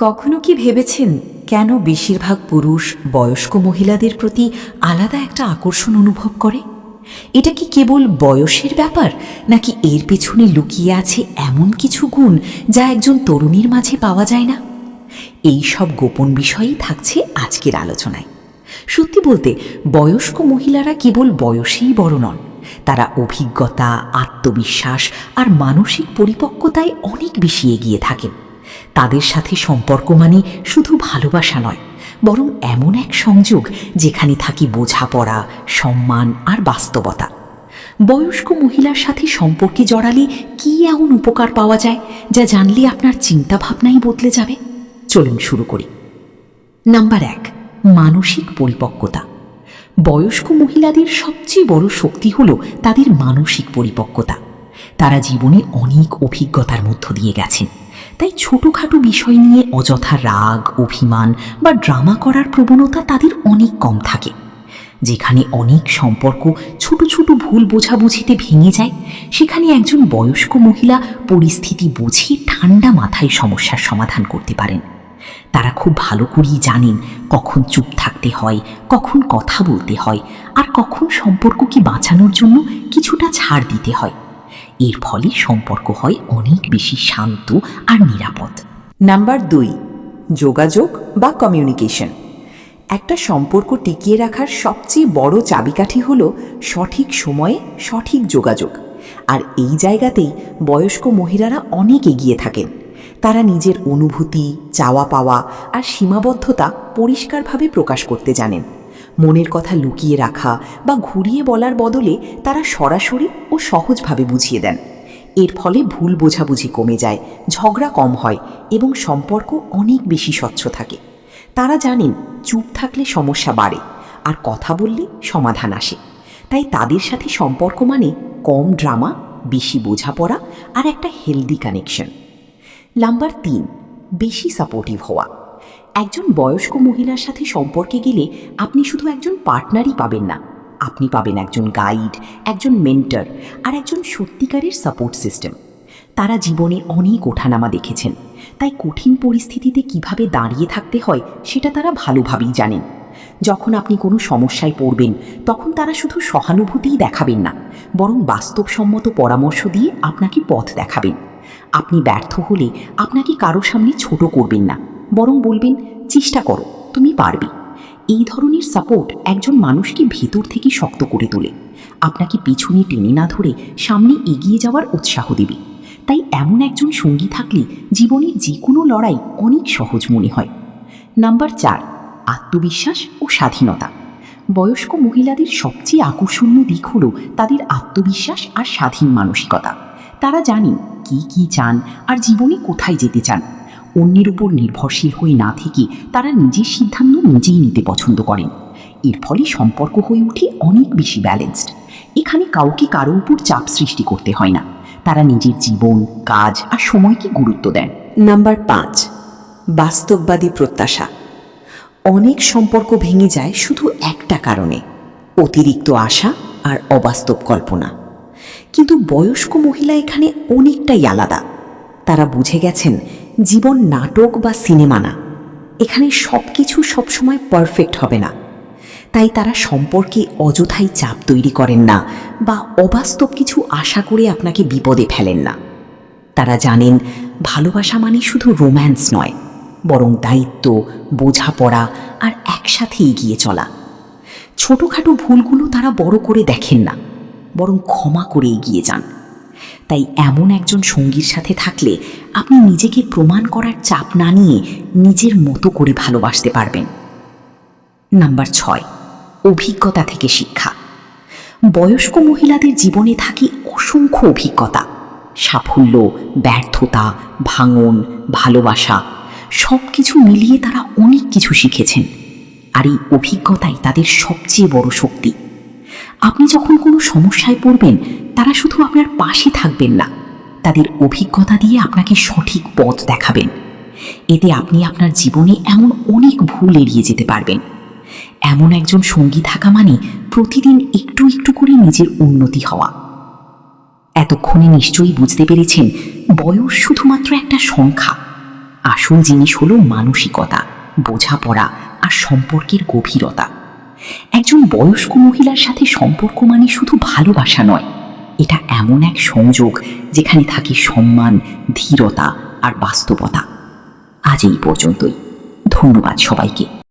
কখনো কি ভেবেছেন কেন বেশিরভাগ পুরুষ বয়স্ক মহিলাদের প্রতি আলাদা একটা আকর্ষণ অনুভব করে? এটা কি কেবল বয়সের ব্যাপার, নাকি এর পেছনে লুকিয়ে আছে এমন কিছু গুণ যা একজন তরুণীর মাঝে পাওয়া যায় না? এই সব গোপন বিষয়ই থাকছে আজকের আলোচনায়। সত্যি বলতে, বয়স্ক মহিলারা কেবল বয়সেই বড় নন, তারা অভিজ্ঞতা, আত্মবিশ্বাস আর মানসিক পরিপক্কতায় অনেক বেশি এগিয়ে থাকেন। তাদের সাথে সম্পর্ক মানে শুধু ভালোবাসা নয়, বরং এমন এক সংযোগ যেখানে থাকি বোঝাপড়া, সম্মান আর বাস্তবতা। বয়স্ক মহিলার সাথে সম্পর্কে জড়ালে কী এমন উপকার পাওয়া যায় যা জানলে আপনার চিন্তাভাবনাই বদলে যাবে? চলুন শুরু করি। নাম্বার 1, মানসিক পরিপক্কতা। বয়স্ক মহিলাদের সবচেয়ে বড় শক্তি হল তাদের মানসিক পরিপক্কতা। তারা জীবনে অনেক অভিজ্ঞতার মধ্য দিয়ে গেছেন, তাই ছোটোখাটো বিষয় নিয়ে অযথা রাগ, অভিমান বা ড্রামা করার প্রবণতা তাদের অনেক কম থাকে। যেখানে অনেক সম্পর্ক ছোট ছোট ভুল বোঝাবুঝিতে ভেঙে যায়, সেখানে একজন বয়স্ক মহিলা পরিস্থিতি বুঝে ঠান্ডা মাথায় সমস্যার সমাধান করতে পারেন। তারা খুব ভালো করেই জানেন কখন চুপ থাকতে হয়, কখন কথা বলতে হয়, আর কখন সম্পর্ককে বাঁচানোর জন্য কিছুটা ছাড় দিতে হয়। এর ফলে সম্পর্ক হয় অনেক বেশি শান্ত আর নিরাপদ। নাম্বার 2, যোগাযোগ বা কমিউনিকেশন। একটা সম্পর্ক টিকিয়ে রাখার সবচেয়ে বড় চাবিকাঠি হল সঠিক সময়ে সঠিক যোগাযোগ। আর এই জায়গাতেই বয়স্ক মহিলারা অনেক এগিয়ে থাকেন। তারা নিজের অনুভূতি, চাওয়া পাওয়া আর সীমাবদ্ধতা পরিষ্কারভাবে প্রকাশ করতে জানেন। মনের কথা লুকিয়ে রাখা বা ঘুরিয়ে বলার বদলে তারা সরাসরি ও সহজভাবে বুঝিয়ে দেন। এর ফলে ভুল বোঝাবুঝি কমে যায়, ঝগড়া কম হয় এবং সম্পর্ক অনেক বেশি স্বচ্ছ থাকে। তারা জানেন চুপ থাকলে সমস্যা বাড়ে, আর কথা বললে সমাধান আসে। তাই তাদের সাথে সম্পর্ক মানে কম ড্রামা, বেশি বোঝাপড়া আর একটা হেলদি কানেকশন। নাম্বার 3, বেশি সাপোর্টিভ হওয়া। একজন বয়স্ক মহিলার সাথে সম্পর্কে গেলে আপনি শুধু একজন পার্টনারই পাবেন না, আপনি পাবেন একজন গাইড, একজন মেন্টর আর একজন সত্যিকারের সাপোর্ট সিস্টেম। তারা জীবনে অনেক ওঠানামা দেখেছেন, তাই কঠিন পরিস্থিতিতে কিভাবে দাঁড়িয়ে থাকতে হয় সেটা তারা ভালোভাবেই জানেন। যখন আপনি কোনো সমস্যায় পড়বেন, তখন তারা শুধু সহানুভূতিই দেখাবেন না, বরং বাস্তবসম্মত পরামর্শ দিয়ে আপনাকে পথ দেখাবেন। আপনি ব্যর্থ হলে আপনাকে কারো সামনে ছোট করবেন না, বরং বলবেন, চেষ্টা করো, তুমি পারবে। এই ধরনের সাপোর্ট একজন মানুষকে ভেতর থেকে শক্ত করে তোলে, আপনাকে পিছনে টেনে না ধরে সামনে এগিয়ে যাওয়ার উৎসাহ দেবে। তাই এমন একজন সঙ্গী থাকলে জীবনের যে কোনো লড়াই অনেক সহজ মনে হয়। নাম্বার 4, আত্মবিশ্বাস ও স্বাধীনতা। বয়স্ক মহিলাদের সবচেয়ে আকর্ষণীয় দিক হল তাদের আত্মবিশ্বাস আর স্বাধীন মানসিকতা। তারা জানেন কি চান আর জীবনে কোথায় যেতে চান। অন্যের উপর নির্ভরশীল হয়ে না থেকে তারা নিজের সিদ্ধান্ত নিজেই নিতে পছন্দ করেন। এর ফলে সম্পর্ক হয়ে ওঠে অনেক বেশি ব্যালেন্সড। এখানে কাউকে কারো উপর চাপ সৃষ্টি করতে হয় না, তারা নিজের জীবন, কাজ আর সময়কে গুরুত্ব দেন। নাম্বার 5, বাস্তববাদী প্রত্যাশা। অনেক সম্পর্ক ভেঙে যায় শুধু একটা কারণে, অতিরিক্ত আশা আর অবাস্তব কল্পনা। কিন্তু বয়স্ক মহিলা এখানে অনেকটাই আলাদা। তারা বুঝে গেছেন জীবন নাটক বা সিনেমা না, এখানে সব কিছু সবসময় পারফেক্ট হবে না। তাই তারা সম্পর্কে অযথাই চাপ তৈরি করেন না বা অবাস্তব কিছু আশা করে আপনাকে বিপদে ফেলেন না। তারা জানেন ভালোবাসা মানে শুধু রোম্যান্স নয়, বরং দায়িত্ব, বোঝাপড়া আর একসাথে এগিয়ে চলা। ছোটোখাটো ভুলগুলো তারা বড় করে দেখেন না, বরং ক্ষমা করে এগিয়ে যান। তাই এমন একজন সঙ্গীর সাথে থাকলে আপনি নিজেকে প্রমাণ করার চাপ না নিয়ে নিজের মতো করে ভালোবাসতে পারবেন। নাম্বার 6, অভিজ্ঞতা থেকে শিক্ষা। বয়স্ক মহিলাদের জীবনে থাকে অসংখ্য অভিজ্ঞতা, সাফল্য, ব্যর্থতা, ভাঙন, ভালোবাসা, সব কিছু মিলিয়ে তারা অনেক কিছু শিখেছেন। আর এই অভিজ্ঞতাই তাদের সবচেয়ে বড় শক্তি। আপনি যখন কোনো সমস্যায় পড়বেন, তারা শুধু আপনার পাশে থাকবেন না, তাদের অভিজ্ঞতা দিয়ে আপনাকে সঠিক পথ দেখাবেন। এতে আপনি আপনার জীবনে এমন অনেক ভুল এড়িয়ে যেতে পারবেন। এমন একজন সঙ্গী থাকা মানে প্রতিদিন একটু একটু করে নিজের উন্নতি হওয়া। এতক্ষণে নিশ্চয়ই বুঝতে পেরেছেন বয়স শুধুমাত্র একটা সংখ্যা, আসল জিনিস হলো মানসিকতা, বোঝাপড়া আর সম্পর্কের গভীরতা। একজন বয়স্ক মহিলার সাথে সম্পর্ক মানে শুধু ভালোবাসা নয়, এটা এমন এক সংযোগ যেখানে থাকে সম্মান, ধীরতা আর বাস্তবতা। আজ এই পর্যন্তই। ধন্যবাদ সবাইকে।